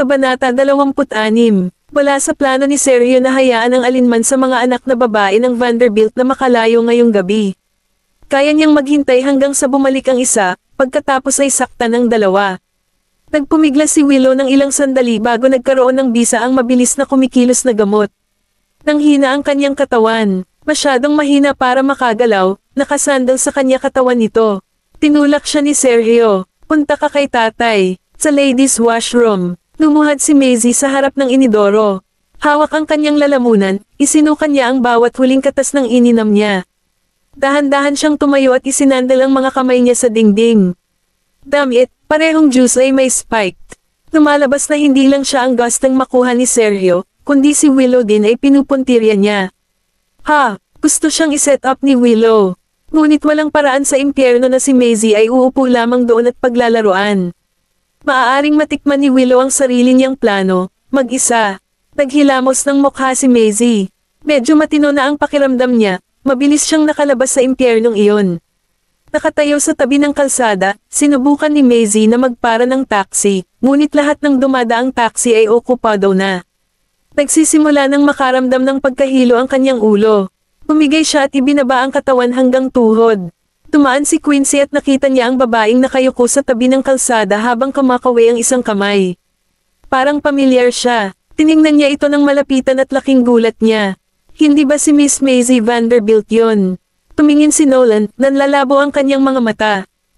Kabanata 26. Wala sa plano ni Sergio na hayaan ang alinman sa mga anak na babae ng Vanderbilt na makalayo ngayong gabi. Kaya niyang maghintay hanggang sa bumalik ang isa, pagkatapos ay saktan ng dalawa. Nagpumigla si Willow ng ilang sandali bago nagkaroon ng bisa ang mabilis na kumikilos na gamot. Nanghina ang kanyang katawan, masyadong mahina para makagalaw, nakasandal sa kanya katawan nito. Tinulak siya ni Sergio, punta ka kay tatay, sa ladies' washroom. Lumuhad si Maisie sa harap ng inidoro. Hawak ang kanyang lalamunan, isinukan niya ang bawat huling katas ng ininam niya. Dahan-dahan siyang tumayo at isinandal ang mga kamay niya sa dingding. Damn it, parehong juice ay may spiked. Lumalabas na hindi lang siya ang gustong makuha ni Sergio, kundi si Willow din ay pinupuntirya niya. Ha, gusto siyang iset up ni Willow. Ngunit walang paraan sa impyerno na si Maisie ay uupo lamang doon at paglalaruan. Maaaring matikman ni Willow ang sarili niyang plano, mag-isa. Naghilamos ng mukha si Maisie. Medyo matino na ang pakiramdam niya, mabilis siyang nakalabas sa impyernong iyon. Nakatayo sa tabi ng kalsada, sinubukan ni Maisie na magpara ng taxi, ngunit lahat ng dumadaang taxi ay okupado na. Nagsisimula ng makaramdam ng pagkahilo ang kanyang ulo. Humigay siya at ibinaba ang katawan hanggang tuhod. Tumaan si Quincy at nakita niya ang babaeng nakayuko sa tabi ng kalsada habang kumakaway ang isang kamay. Parang pamilyar siya. Tiningnan niya ito ng malapitan at laking gulat niya. Hindi ba si Miss Maisie Vanderbilt yon? Tumingin si Nolan, nanlalabo ang kanyang mga mata.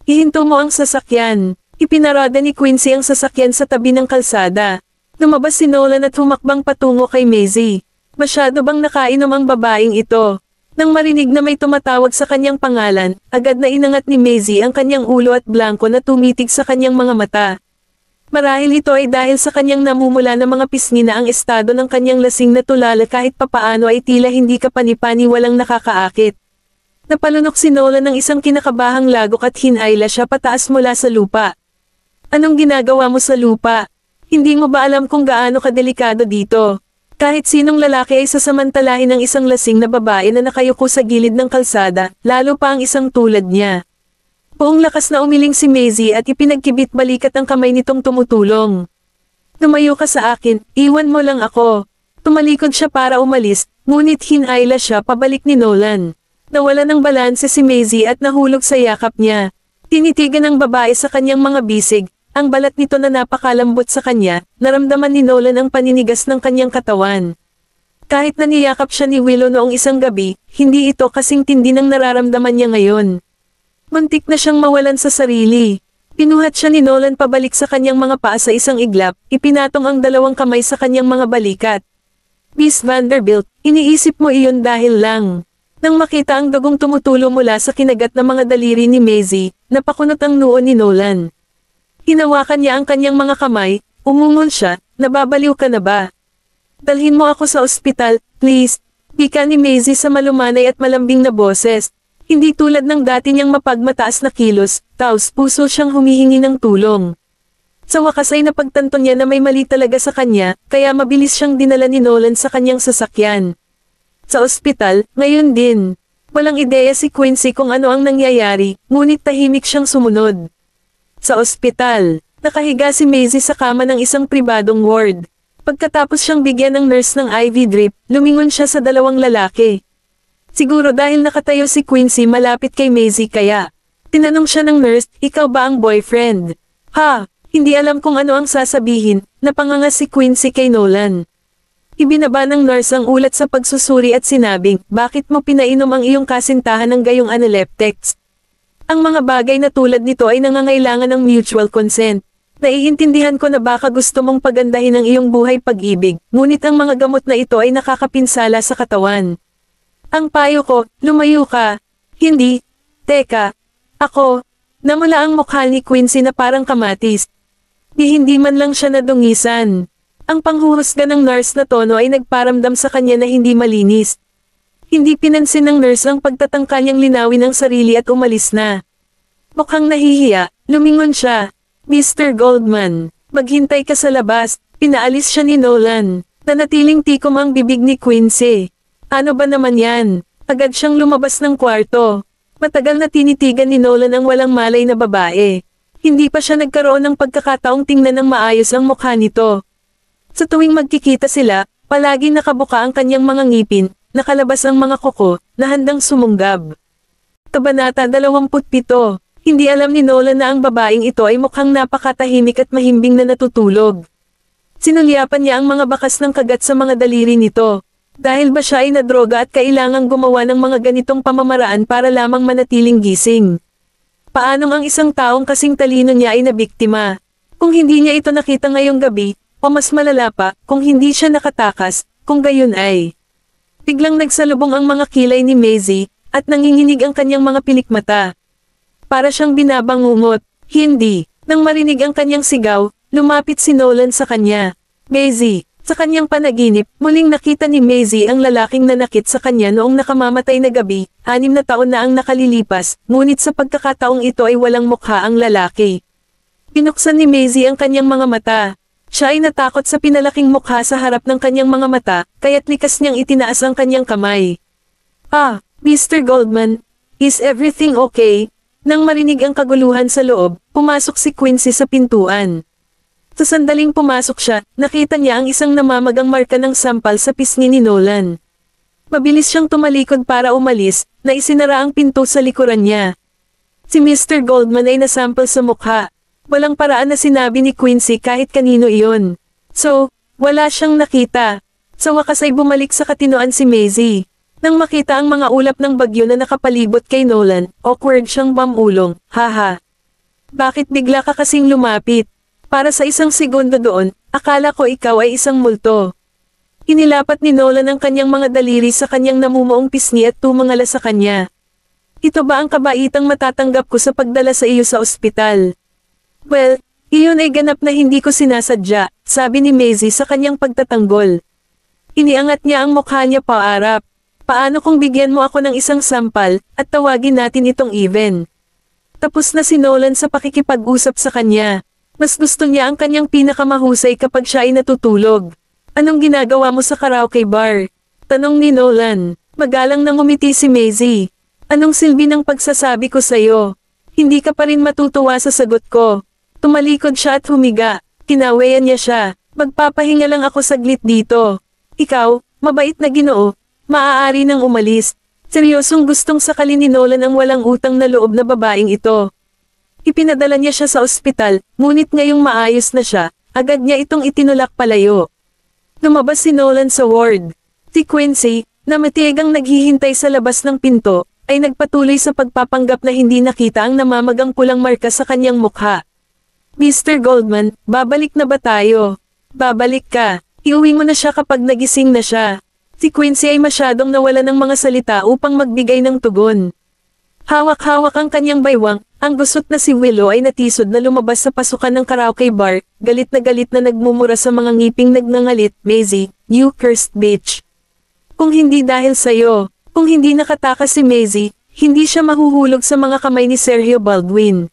Ihinto mo ang sasakyan. Ipinarada ni Quincy ang sasakyan sa tabi ng kalsada. Lumabas si Nolan at humakbang patungo kay Maisie. Masyado bang nakainom ang babaeng ito? Nang marinig na may tumatawag sa kanyang pangalan, agad na inangat ni Maisie ang kanyang ulo at blanko na tumitig sa kanyang mga mata. Marahil ito ay dahil sa kanyang namumula na mga pisngi na ang estado ng kanyang lasing na tulala kahit papaano ay tila hindi kapani-pani walang nakakaakit. Napalunok si Nolan ng isang kinakabahang lagok at hinayla siya pataas mula sa lupa. Anong ginagawa mo sa lupa? Hindi mo ba alam kung gaano kadelikado dito? Kahit sinong lalaki ay sasamantalahin ng isang lasing na babae na nakayuko sa gilid ng kalsada, lalo pa ang isang tulad niya. Buong lakas na umiling si Maisie at ipinagkibit balikat ang kamay nitong tumutulong. Tumayo ka sa akin, iwan mo lang ako. Tumalikod siya para umalis, ngunit hinayla siya pabalik ni Nolan. Nawala ng balanse si Maisie at nahulog sa yakap niya. Tinitigan ng babae sa kanyang mga bisig. Ang balat nito na napakalambot sa kanya, naramdaman ni Nolan ang paninigas ng kanyang katawan. Kahit na niyakap siya ni Willow noong isang gabi, hindi ito kasing tindi ng nararamdaman niya ngayon. Muntik na siyang mawalan sa sarili. Pinuhat siya ni Nolan pabalik sa kanyang mga paa sa isang iglap, ipinatong ang dalawang kamay sa kanyang mga balikat. Miss Vanderbilt, iniisip mo iyon dahil lang. Nang makita ang dugong tumutulo mula sa kinagat na mga daliri ni Maisie, napakunot ang noo ni Nolan. Hinawakan niya ang kanyang mga kamay, umungol siya, nababaliw ka na ba? Dalhin mo ako sa ospital, please. Wika ni Maisie sa malumanay at malambing na boses. Hindi tulad ng dati niyang mapagmataas na kilos, taos puso siyang humihingi ng tulong. Sa wakas ay napagtanto niya na may mali talaga sa kanya, kaya mabilis siyang dinala ni Nolan sa kanyang sasakyan. Sa ospital, ngayon din. Walang ideya si Quincy kung ano ang nangyayari, ngunit tahimik siyang sumunod. Sa ospital, nakahiga si Maisie sa kama ng isang pribadong ward. Pagkatapos siyang bigyan ng nurse ng IV drip, lumingon siya sa dalawang lalaki. Siguro dahil nakatayo si Quincy malapit kay Maisie kaya. Tinanong siya ng nurse, ikaw ba ang boyfriend? Ha, hindi alam kung ano ang sasabihin, napanganga si Quincy kay Nolan. Ibinaba ng nurse ang ulat sa pagsusuri at sinabing, bakit mo pinainom ang iyong kasintahan ng gayong analeptics? Ang mga bagay na tulad nito ay nangangailangan ng mutual consent. Naiintindihan ko na baka gusto mong pagandahin ang iyong buhay pag-ibig, ngunit ang mga gamot na ito ay nakakapinsala sa katawan. Ang payo ko, lumayo ka. Hindi. Teka. Ako. Namula ang mukha ni Quincy na parang kamatis. Hindi man lang siya nadungisan. Ang panghuhusga ng nurse na tono ay nagparamdam sa kanya na hindi malinis. Hindi pinansin ng nurse ang pagtatangka niyang linawin ang sarili at umalis na. Mukhang nahihiya, lumingon siya. Mr. Goldman, maghintay ka sa labas, pinaalis siya ni Nolan. Nanatiling tikom ang bibig ni Quincy. Ano ba naman yan? Agad siyang lumabas ng kwarto. Matagal na tinitigan ni Nolan ang walang malay na babae. Hindi pa siya nagkaroon ng pagkakataong tingnan ng maayos ang mukha nito. Sa tuwing magkikita sila, palagi nakabuka ang kanyang mga ngipin, nakalabas ang mga kuko, na handang sumunggab. Kabanata 27. Hindi alam ni Nolan na ang babaeng ito ay mukhang napakatahimik at mahimbing na natutulog. Sinulyapan niya ang mga bakas ng kagat sa mga daliri nito. Dahil ba siya ay nadroga at kailangang gumawa ng mga ganitong pamamaraan para lamang manatiling gising? Paanong ang isang taong kasing talino niya ay nabiktima? Kung hindi niya ito nakita ngayong gabi, o mas malala pa, kung hindi siya nakatakas, kung gayon ay. Biglang nagsalubong ang mga kilay ni Maisie, at nanginginig ang kanyang mga pilikmata. Para siyang binabangungot, hindi. Nang marinig ang kanyang sigaw, lumapit si Nolan sa kanya. Maisie, sa kanyang panaginip, muling nakita ni Maisie ang lalaking nanakit sa kanya noong nakamamatay na gabi, 6 na taon na ang nakalilipas, ngunit sa pagkakataong ito ay walang mukha ang lalaki. Pinuksan ni Maisie ang kanyang mga mata. Siya ay natakot sa pinalaking mukha sa harap ng kanyang mga mata, kaya't likas niyang itinaas ang kanyang kamay. Ah, Mr. Goldman, is everything okay? Nang marinig ang kaguluhan sa loob, pumasok si Quincy sa pintuan. Sa sandaling pumasok siya, nakita niya ang isang namamagang marka ng sampal sa pisngi ni Nolan. Mabilis siyang tumalikod para umalis, na isinara ang pinto sa likuran niya. Si Mr. Goldman ay nasampal sa mukha. Walang paraan na sinabi ni Quincy kahit kanino iyon. So, wala siyang nakita. Sa wakas ay bumalik sa katinoan si Maisie. Nang makita ang mga ulap ng bagyo na nakapalibot kay Nolan, awkward siyang mamulong, haha. Bakit bigla ka kasing lumapit? Para sa isang segundo doon, akala ko ikaw ay isang multo. Inilapat ni Nolan ang kanyang mga daliri sa kanyang namumuong pisngi at tumangala sa kanya. Ito ba ang kabaitang matatanggap ko sa pagdala sa iyo sa ospital? Well, iyon ay ganap na hindi ko sinasadya, sabi ni Maisie sa kanyang pagtatanggol. Iniangat niya ang mukha niya paarap. Paano kung bigyan mo ako ng isang sampal, at tawagin natin itong even? Tapos na si Nolan sa pakikipag-usap sa kanya. Mas gusto niya ang kanyang pinakamahusay kapag siya ay natutulog. Anong ginagawa mo sa karaoke bar? Tanong ni Nolan. Magalang nang umiti si Maisie. Anong silbi ng pagsasabi ko sa'yo? Hindi ka pa rin matutuwa sa sagot ko. Tumalikod siya at humiga. Kinawayan niya siya. Magpapahinga lang ako saglit dito. Ikaw, mabait na Ginoo, maaari nang umalis. Seryosong gustong sakalin ni Nolan ang walang utang na loob na babaeng ito. Ipinadala niya siya sa ospital, ngunit ngayong maayos na siya, agad niya itong itinulak palayo. Lumabas si Nolan sa ward. Si Quincy, na matiyagang naghihintay sa labas ng pinto, ay nagpatuloy sa pagpapanggap na hindi nakita ang namamagang pulang marka sa kanyang mukha. Mr. Goldman, babalik na ba tayo? Babalik ka. Iuwi mo na siya kapag nagising na siya. Si Quincy ay masyadong nawala ng mga salita upang magbigay ng tugon. Hawak-hawak ang kanyang baywang, ang gusot na si Willow ay natisod na lumabas sa pasukan ng karaoke bar, galit na nagmumura sa mga ngiping nagngangalit, Maisie, you cursed bitch. Kung hindi dahil sa'yo, kung hindi nakatakas si Maisie, hindi siya mahuhulog sa mga kamay ni Sergio Baldwin.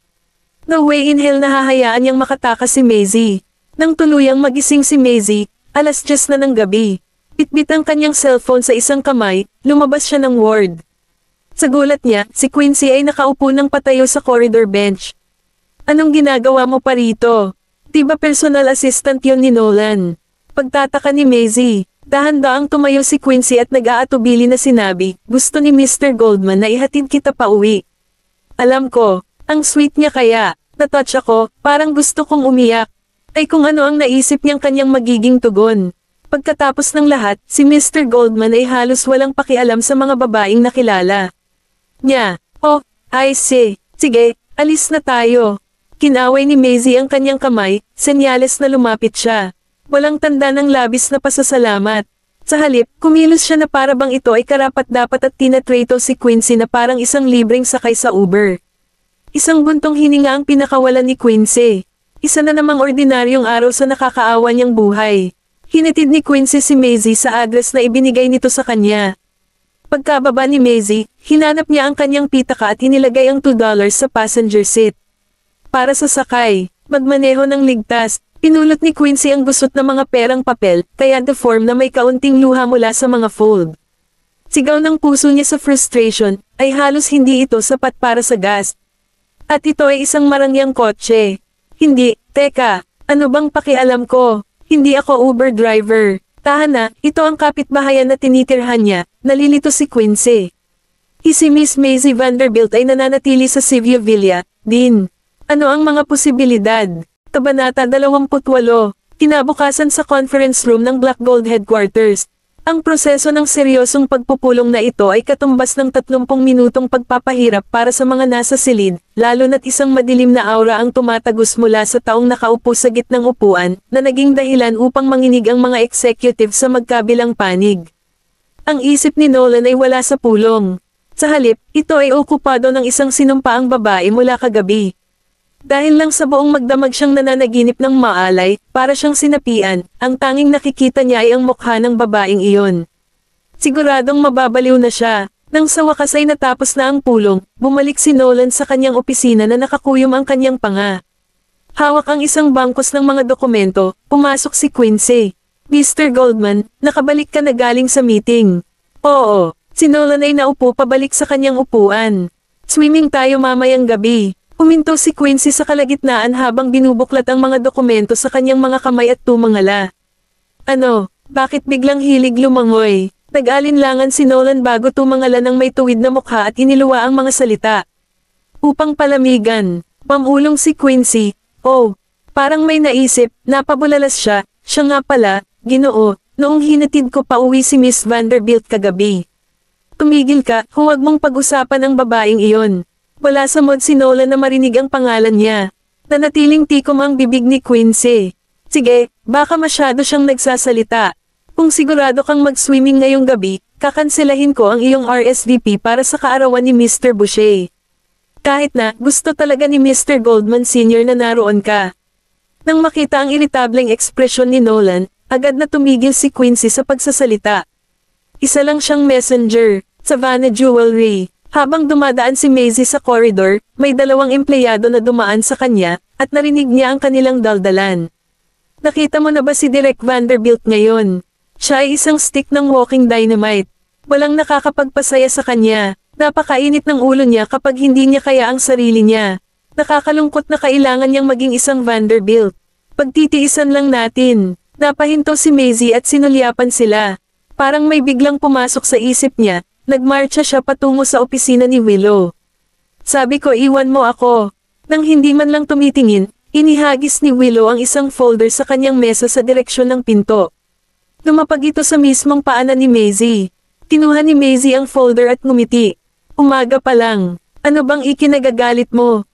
No way in hell na hahayaan niyang makatakas si Maisie. Nang tuluyang magising si Maisie, 10:00 na ng gabi. Bitbit ang kanyang cellphone sa isang kamay, lumabas siya ng ward. Sa gulat niya, si Quincy ay nakaupo ng patayo sa corridor bench. Anong ginagawa mo pa rito? Diba personal assistant yon ni Nolan? Pagtataka ni Maisie. Dahan-daang tumayo si Quincy at nag-aatubili na sinabi, gusto ni Mr. Goldman na ihatid kita pa uwi. Alam ko, ang sweet niya kaya. Natouch ako, parang gusto kong umiyak. Ay kung ano ang naisip niyang kanyang magiging tugon. Pagkatapos ng lahat, si Mr. Goldman ay halos walang pakialam sa mga babaeng nakilala niya. Oh, I see. Sige, alis na tayo. Kinaway ni Maisie ang kanyang kamay, senyales na lumapit siya. Walang tanda ng labis na pasasalamat. Sa halip, kumilos siya na para bang ito ay karapat-dapat at tinatrato si Quincy na parang isang libreng sakay sa Uber. Isang buntong hininga ang pinakawalan ni Quincy. Isa na namang ordinaryong araw sa nakakaawa niyang buhay. Hinatid ni Quincy si Maisie sa address na ibinigay nito sa kanya. Pagkababa ni Maisie, hinanap niya ang kanyang pitaka at inilagay ang $2 sa passenger seat. Para sa sakay, magmaneho ng ligtas, pinulot ni Quincy ang gusot na mga perang papel, kaya the form na may kaunting luha mula sa mga fold. Sigaw ng puso niya sa frustration, ay halos hindi ito sapat para sa gas. At ito ay isang marangyang kotse. Hindi, teka, ano bang pakialam ko? Hindi ako Uber driver. Tahan na, ito ang kapitbahayan na tinitirhan niya, nalilito si Quincy. Si Miss Maisie Vanderbilt ay nananatili sa Sevier Villa, din. Ano ang mga posibilidad? Kabanata 28. Kinabukasan sa conference room ng Black Gold Headquarters. Ang proseso ng seryosong pagpupulong na ito ay katumbas ng 30 minutong pagpapahirap para sa mga nasa silid, lalo na't isang madilim na aura ang tumatagos mula sa taong nakaupo sa gitnang upuan, na naging dahilan upang manginig ang mga executive sa magkabilang panig. Ang isip ni Nolan ay wala sa pulong. Sa halip, ito ay okupado ng isang sinumpaang babae mula kagabi. Dahil lang sa buong magdamag siyang nananaginip ng maalay, para siyang sinapian, ang tanging nakikita niya ay ang mukha ng babaeng iyon. Siguradong mababaliw na siya. Nang sa wakas ay natapos na ang pulong, bumalik si Nolan sa kanyang opisina na nakakuyom ang kanyang panga. Hawak ang isang bangkos ng mga dokumento, pumasok si Quincy. Mr. Goldman, nakabalik ka na galing sa meeting. Oo, si Nolan ay naupo pabalik sa kanyang upuan. Swimming tayo mamayang gabi. Huminto si Quincy sa kalagitnaan habang binubuklat ang mga dokumento sa kanyang mga kamay at tumangala. Ano, bakit biglang hilig lumangoy? Nag-alinlangan si Nolan bago tumangala ng may tuwid na mukha at iniluwa ang mga salita. Upang palamigan, pamulong si Quincy. Oh, parang may naisip, napabulalas siya. Siya nga pala, Ginoo, noong hinatid ko pa uwi si Miss Vanderbilt kagabi. Tumigil ka, huwag mong pag-usapan ang babaeng iyon. Wala sa mood si Nolan na marinig ang pangalan niya. Nanatiling tikom ang bibig ni Quincy. Sige, baka masyado siyang nagsasalita. Kung sigurado kang mag-swimming ngayong gabi, kakanselahin ko ang iyong RSVP para sa kaarawan ni Mr. Boucher. Kahit na, gusto talaga ni Mr. Goldman Sr. na naroon ka. Nang makita ang iritableng ekspresyon ni Nolan, agad na tumigil si Quincy sa pagsasalita. Isa lang siyang messenger, Savannah Jewelry. Habang dumadaan si Maisie sa corridor, may dalawang empleyado na dumaan sa kanya, at narinig niya ang kanilang daldalan. Nakita mo na ba si Direk Vanderbilt ngayon? Siya ay isang stick ng walking dynamite. Walang nakakapagpasaya sa kanya. Napakainit ng ulo niya kapag hindi niya kaya ang sarili niya. Nakakalungkot na kailangan niyang maging isang Vanderbilt. Pagtitiisan lang natin. Napahinto si Maisie at sinulyapan sila. Parang may biglang pumasok sa isip niya. Nagmarcha siya patungo sa opisina ni Willow. Sabi ko iwan mo ako. Nang hindi man lang tumitingin, inihagis ni Willow ang isang folder sa kanyang mesa sa direksyon ng pinto. Lumapag ito sa mismong paanan ni Maisie. Kinuha ni Maisie ang folder at ngumiti. Umaga pa lang. Ano bang ikinagagalit mo?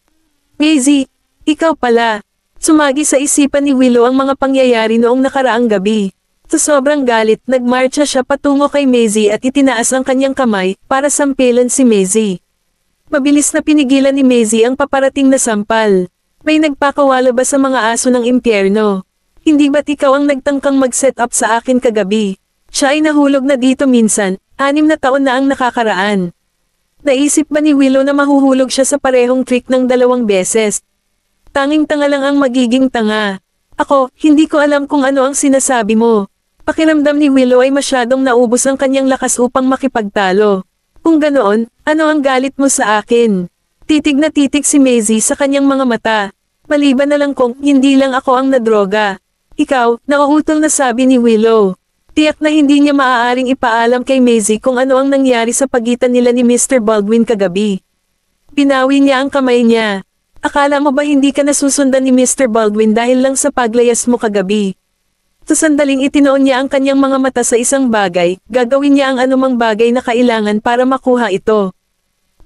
Maisie, ikaw pala. Sumagi sa isipan ni Willow ang mga pangyayari noong nakaraang gabi. Sa sobrang galit, nagmarcha siya patungo kay Maisie at itinaas ang kanyang kamay para sampilan si Maisie. Mabilis na pinigilan ni Maisie ang paparating na sampal. May nagpakawala ba sa mga aso ng impyerno? Hindi ba't ikaw ang nagtangkang mag-set up sa akin kagabi? Siya ay nahulog na dito minsan, 6 na taon na ang nakakaraan. Naisip ba ni Willow na mahuhulog siya sa parehong trick ng 2 beses? Tanging tanga lang ang magiging tanga. Ako, hindi ko alam kung ano ang sinasabi mo. Pakiramdam ni Willow ay masyadong naubos ang kanyang lakas upang makipagtalo. Kung ganoon, ano ang galit mo sa akin? Titig na titig si Maisie sa kanyang mga mata. Maliban na lang kung hindi lang ako ang nadroga. Ikaw, nauutol na sabi ni Willow. Tiyak na hindi niya maaaring ipaalam kay Maisie kung ano ang nangyari sa pagitan nila ni Mr. Baldwin kagabi. Pinawi niya ang kamay niya. Akala mo ba hindi ka nasusundan ni Mr. Baldwin dahil lang sa paglayas mo kagabi? Sa sandaling itinoon niya ang kanyang mga mata sa isang bagay, gagawin niya ang anumang bagay na kailangan para makuha ito.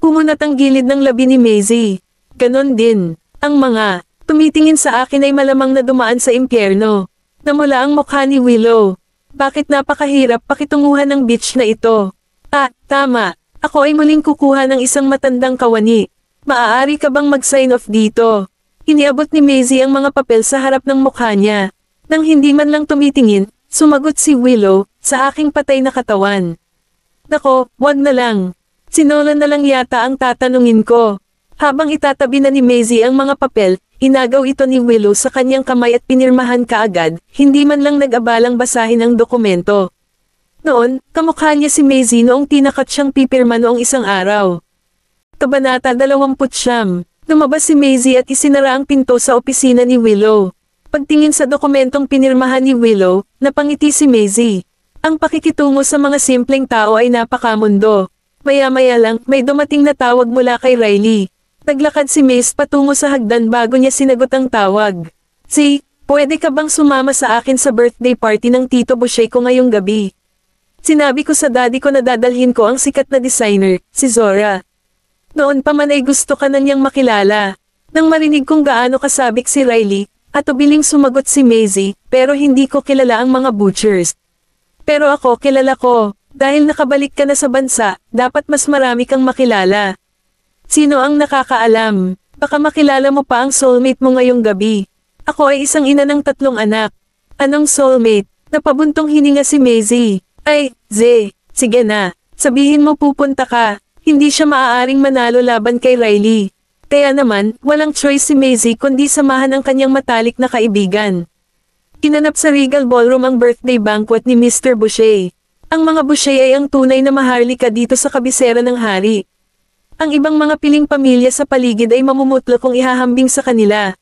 Pumunat ang gilid ng labi ni Maisie. Ganon din. Ang mga tumitingin sa akin ay malamang na dumaan sa impyerno. Namula ang mukha ni Willow. Bakit napakahirap pakitunguhan ng bitch na ito? Ah, tama. Ako ay muling kukuha ng isang matandang kawani. Maaari ka bang mag-sign off dito? Iniabot ni Maisie ang mga papel sa harap ng mukha niya. Nang hindi man lang tumitingin, sumagot si Willow, sa aking patay na katawan. Nako, wag na lang. Si Nolan na lang yata ang tatanungin ko. Habang itatabi na ni Maisie ang mga papel, inagaw ito ni Willow sa kanyang kamay at pinirmahan kaagad, hindi man lang nag-abalang basahin ang dokumento. Noon, kamukha niya si Maisie noong tinakat siyang pipirma noong isang araw. Kabanata 20. Lumabas si Maisie at isinara ang pinto sa opisina ni Willow. Pagtingin sa dokumentong pinirmahan ni Willow, napangiti si Maisie. Ang pakikitungo sa mga simpleng tao ay napakamundo. Maya-maya lang, may dumating na tawag mula kay Riley. Naglakad si Mace patungo sa hagdan bago niya sinagot ang tawag. Pwede ka bang sumama sa akin sa birthday party ng Tito Boucher ko ngayong gabi? Sinabi ko sa daddy ko na dadalhin ko ang sikat na designer, si Zora. Noon pa man ay gusto ka na niyang makilala. Nang marinig kong gaano kasabik si Riley, at ubiling sumagot si Maisie, pero hindi ko kilala ang mga butchers. Pero ako kilala ko, dahil nakabalik ka na sa bansa, dapat mas marami kang makilala. Sino ang nakakaalam? Baka makilala mo pa ang soulmate mo ngayong gabi. Ako ay isang ina ng 3 anak. Anong soulmate? Napabuntong hininga si Maisie. Sige na. Sabihin mo pupunta ka. Hindi siya maaaring manalo laban kay Riley. Kaya naman, walang choice si Maisie kundi samahan ang kanyang matalik na kaibigan. Kinanap sa Regal Ballroom ang birthday banquet ni Mr. Boucher. Ang mga Boucher ay ang tunay na maharlika dito sa kabisera ng hari. Ang ibang mga piling pamilya sa paligid ay mamumutla kung ihahambing sa kanila.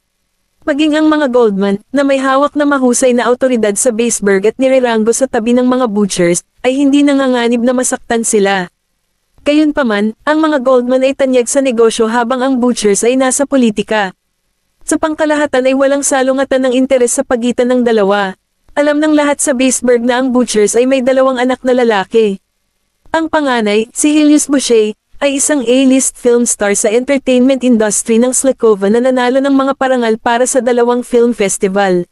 Maging ang mga Goldman, na may hawak na mahusay na autoridad sa Baseburg at nireranggo sa tabi ng mga butchers, ay hindi nanganganib na masaktan sila. Gayunpaman, ang mga Goldman ay tanyag sa negosyo habang ang butchers ay nasa politika. Sa pangkalahatan ay walang salungatan ng interes sa pagitan ng dalawa. Alam ng lahat sa Baseburg na ang butchers ay may 2 anak na lalaki. Ang panganay, si Julius Boucher, ay isang A-list film star sa entertainment industry ng Slakova na nanalo ng mga parangal para sa 2 film festival.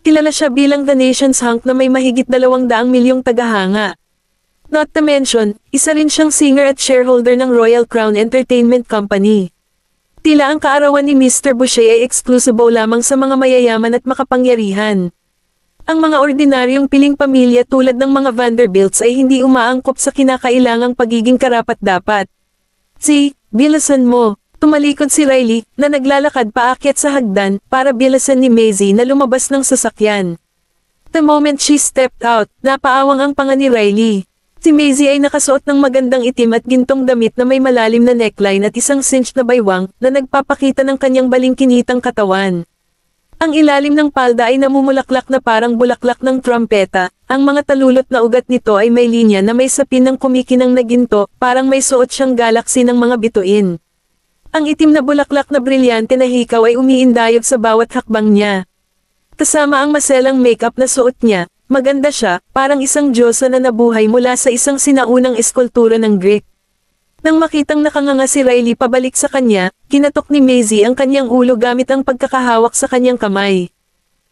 Kilala siya bilang The Nation's Hunk na may mahigit 200 milyong tagahanga. Not to mention, isa rin siyang singer at shareholder ng Royal Crown Entertainment Company. Tila ang kaarawan ni Mr. Boucher ay eksklusibo lamang sa mga mayayaman at makapangyarihan. Ang mga ordinaryong piling pamilya tulad ng mga Vanderbilts ay hindi umaangkop sa kinakailangang pagiging karapat-dapat. Bilasan mo. Tumalikod si Riley, na naglalakad paakyat sa hagdan, para bilasan ni Maisie na lumabas ng sasakyan. The moment she stepped out, napaawang ang panga ni Riley. Si Maisie ay nakasuot ng magandang itim at gintong damit na may malalim na neckline at isang cinch na baywang, na nagpapakita ng kanyang balingkinitang katawan. Ang ilalim ng palda ay namumulaklak na parang bulaklak ng trumpeta, ang mga talulot na ugat nito ay may linya na may sapin ng kumikinang na ginto, parang may suot siyang galaksi ng mga bituin. Ang itim na bulaklak na brilyante na hikaw ay umiindayog sa bawat hakbang niya. Kasama ang maselang makeup na suot niya, maganda siya, parang isang diyosa na nabuhay mula sa isang sinaunang eskultura ng Greek. Nang makitang nakanganga si Riley pabalik sa kanya, kinatok ni Maisie ang kanyang ulo gamit ang pagkakahawak sa kanyang kamay.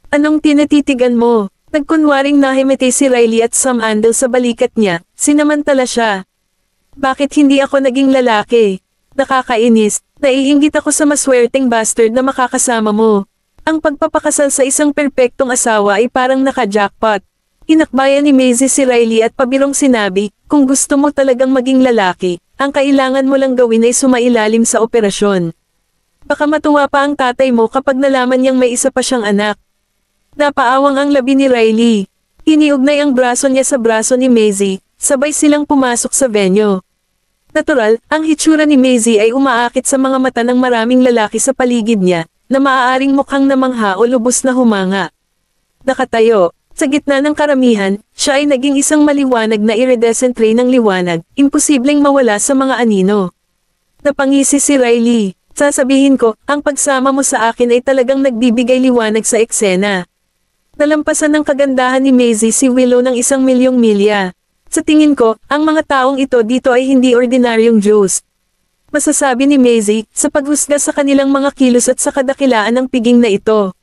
Anong tinatitigan mo? Nagkunwaring nahimete si Riley at sumandal sa balikat niya, sinamantala siya. Bakit hindi ako naging lalaki? Nakakainis, naiinggit ako sa maswerteng bastard na makakasama mo. Ang pagpapakasal sa isang perpektong asawa ay parang naka-jackpot. Inakbayan ni Maisie si Riley at pabirong sinabi, kung gusto mo talagang maging lalaki, ang kailangan mo lang gawin ay sumailalim sa operasyon. Baka matuwa pa ang tatay mo kapag nalaman niyang may isa pa siyang anak. Napaawang ang labi ni Riley. Iniugnay ang braso niya sa braso ni Maisie, sabay silang pumasok sa venue. Natural, ang hitsura ni Maisie ay umaakit sa mga mata ng maraming lalaki sa paligid niya, na maaaring mukhang namangha o lubos na humanga. Nakatayo. Sa gitna ng karamihan, siya ay naging isang maliwanag na iridescent ray ng liwanag, imposibleng mawala sa mga anino. Napangisi si Riley. Sasabihin ko, ang pagsama mo sa akin ay talagang nagbibigay liwanag sa eksena. Nalampasan ng kagandahan ni Maisie si Willow ng 1,000,000 milya. Sa tingin ko, ang mga taong ito dito ay hindi ordinaryong Jews. Masasabi ni Maisie, sa paghusga sa kanilang mga kilos at sa kadakilaan ng piging na ito.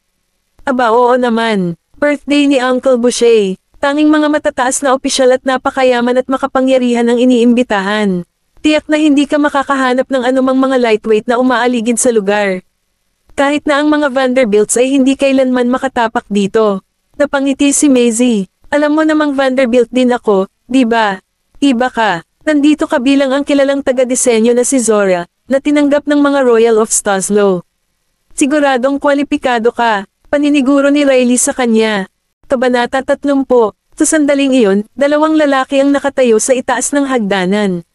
Aba oo naman. Birthday ni Uncle Boucher. Tanging mga matataas na opisyal at napakayaman at makapangyarihan ang iniimbitahan. Tiyak na hindi ka makakahanap ng anumang mga lightweight na umaaligid sa lugar. Kahit na ang mga Vanderbilts ay hindi kailanman makatapak dito. Napangiti si Maisie. Alam mo namang Vanderbilt din ako, di ba? Iba ka. Nandito ka bilang ang kilalang taga-disenyo na si Zora, na tinanggap ng mga Royal of Staslow. Siguradong kwalipikado ka. Paniniguro ni Riley sa kanya. Kabanata 30. Sa sandaling iyon, 2 lalaki ang nakatayo sa itaas ng hagdanan.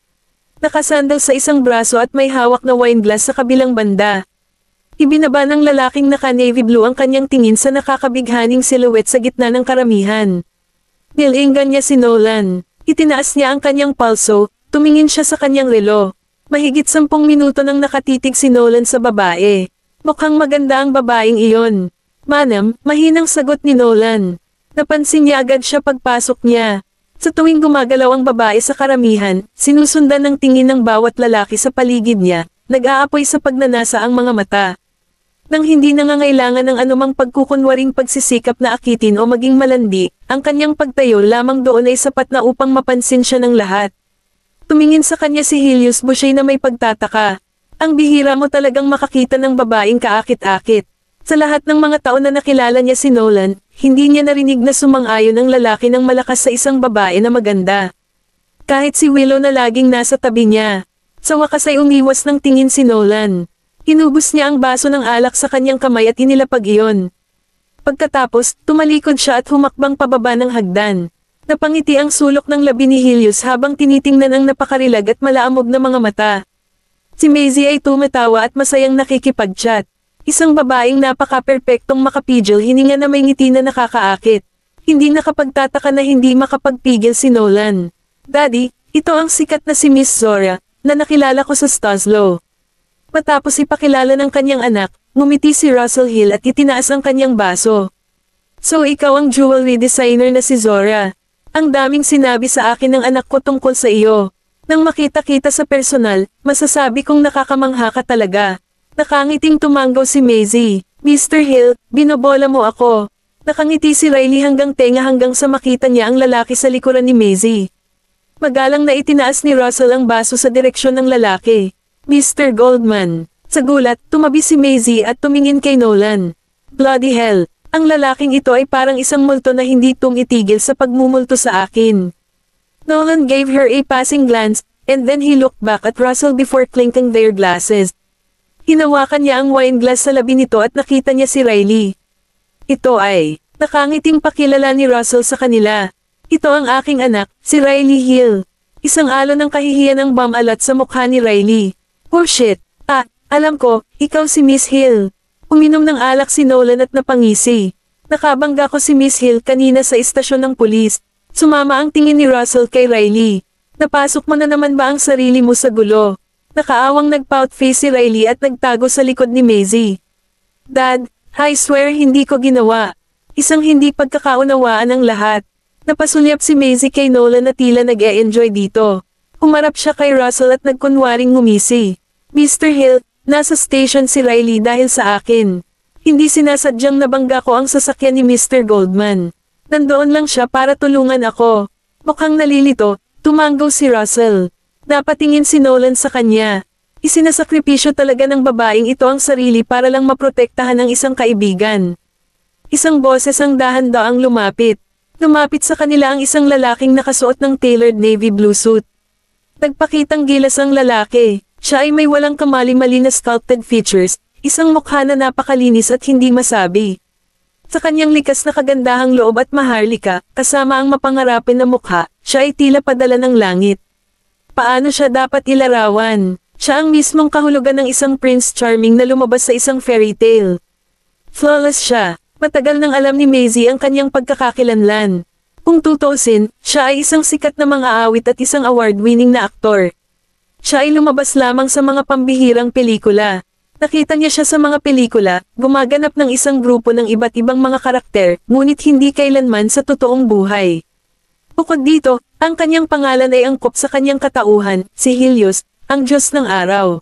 Nakasandal sa isang braso at may hawak na wine glass sa kabilang banda. Ibinaba ng lalaking naka-navy blue ang kanyang tingin sa nakakabighaning silhouette sa gitna ng karamihan. Nilinggan niya si Nolan. Itinaas niya ang kanyang palso, tumingin siya sa kanyang relo. Mahigit 10 minuto nang nakatitig si Nolan sa babae. Mukhang maganda ang babaeng iyon. Manam, mahinang sagot ni Nolan. Napansin niya agad siya pagpasok niya. Sa tuwing gumagalaw ang babae sa karamihan, sinusundan ng tingin ng bawat lalaki sa paligid niya, nag-aapoy sa pagnanasa ang mga mata. Nang hindi nangangailangan ng anumang pagkukunwaring pagsisikap na akitin o maging malandi, ang kanyang pagtayo lamang doon ay sapat na upang mapansin siya ng lahat. Tumingin sa kanya si Helios Boucher na may pagtataka. Ang bihira mo talagang makakita ng babaeng kaakit-akit. Sa lahat ng mga taon na nakilala niya si Nolan, hindi niya narinig na sumang-ayon ang lalaki ng malakas sa isang babae na maganda. Kahit si Willow na laging nasa tabi niya. Sa wakas ay umiwas ng tingin si Nolan. Inubos niya ang baso ng alak sa kanyang kamay at inilapag iyon. Pagkatapos, tumalikod siya at humakbang pababa ng hagdan. Napangiti ang sulok ng labi ni Helios habang tinitingnan ang napakarilag at malaamog na mga mata. Si Maisie ay tumatawa at masayang nakikipag-chat. Isang babaeng napaka-perpektong makapigil hininga na may ngiti na nakakaakit. Hindi nakapagtataka na hindi makapagpigil si Nolan. Daddy, ito ang sikat na si Miss Zora, na nakilala ko sa Stoslow. Matapos ipakilala ng kanyang anak, ngumiti si Russell Hill at itinaas ang kanyang baso. So ikaw ang jewelry designer na si Zora. Ang daming sinabi sa akin ng anak ko tungkol sa iyo. Nang makita-kita sa personal, masasabi kong nakakamangha ka talaga. Nakangiting tumanggaw si Maisie. Mr. Hill, binobola mo ako. Nakangiti si Riley hanggang tenga hanggang sa makita niya ang lalaki sa likuran ni Maisie. Magalang na itinaas ni Russell ang baso sa direksyon ng lalaki. Mr. Goldman. Sa gulat, tumabi si Maisie at tumingin kay Nolan. Bloody hell, ang lalaking ito ay parang isang multo na hindi tumitigil sa pagmumulto sa akin. Nolan gave her a passing glance, and then he looked back at Russell before clinking their glasses. Hinawakan niya ang wine glass sa labi nito at nakita niya si Riley. Ito ay, nakangiting pakilala ni Russell sa kanila. Ito ang aking anak, si Riley Hill. Isang alon ng kahihiyan ang bamalat sa mukha ni Riley. Oh shit, alam ko, ikaw si Miss Hill. Uminom ng alak si Nolan at napangisi. Nakabangga ko si Miss Hill kanina sa istasyon ng pulis. Sumama ang tingin ni Russell kay Riley. Napasok mo na naman ba ang sarili mo sa gulo? Nakaawang nagpout face si Riley at nagtago sa likod ni Maisie. Dad, I swear hindi ko ginawa. Isang hindi pagkakaunawaan ng lahat. Napasulyap si Maisie kay Nolan na tila nag-e-enjoy dito. Umarap siya kay Russell at nagkunwaring ngumisi. Mr. Hill, nasa station si Riley dahil sa akin. Hindi sinasadyang nabangga ko ang sasakyan ni Mr. Goldman. Nandoon lang siya para tulungan ako. Mukhang nalilito, tumanggaw si Russell. Napatingin si Nolan sa kanya. Isinasakripisyo talaga ng babaeng ito ang sarili para lang maprotektahan ang isang kaibigan. Isang boses ang dahan-daang lumapit. Lumapit sa kanila ang isang lalaking nakasuot ng tailored navy blue suit. Nagpakitang gilas ang lalaki. Siya ay may walang kamali-mali na sculpted features, isang mukha na napakalinis at hindi masabi. Sa kanyang likas na kagandahang loob at maharlika, kasama ang mapangarapin na mukha, siya ay tila padala ng langit. Paano siya dapat ilarawan? Siya ang mismong kahulugan ng isang Prince Charming na lumabas sa isang fairy tale. Flawless siya. Matagal nang alam ni Maisie ang kanyang pagkakakilanlan. Kung tutuusin, siya ay isang sikat na mga awit at isang award-winning na aktor. Siya ay lumabas lamang sa mga pambihirang pelikula. Nakita niya siya sa mga pelikula, gumaganap ng isang grupo ng iba't ibang mga karakter, ngunit hindi kailanman sa totoong buhay. Bukod dito, ang kanyang pangalan ay angkop sa kanyang katauhan, si Helios, ang Diyos ng araw.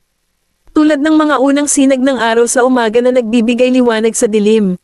Tulad ng mga unang sinag ng araw sa umaga na nagbibigay liwanag sa dilim.